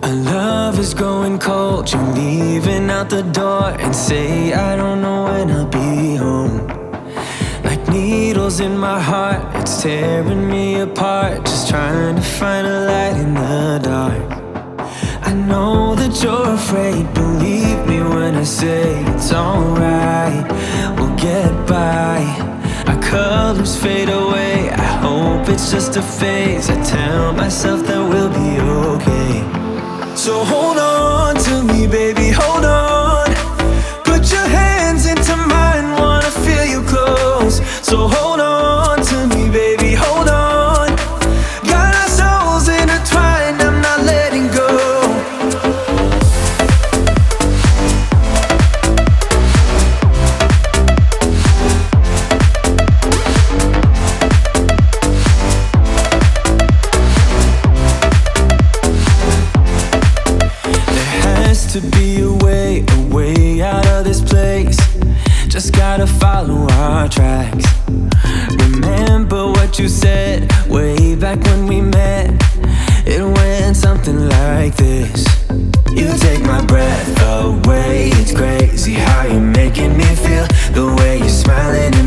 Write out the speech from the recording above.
Our love is growing cold. You're leaving out the door and say I don't know when I'll be home. Like needles in my heart, it's tearing me apart. Just trying to find a light in the dark. I know that you're afraid, believe me when I say it's alright, we'll get by. Our colors fade away, I hope it's just a phase. I tell myself that we'll be okay. So hold on to me, baby, hold on. Put your hands into mine, wanna feel you close. So hold on to me, baby, hold on. Got our souls intertwined, I'm not letting go. To be a way out of this place. Just gotta follow our tracks. Remember what you said way back when we met. It went something like this. You take my breath away. It's crazy how you're making me feel. The way you're smiling and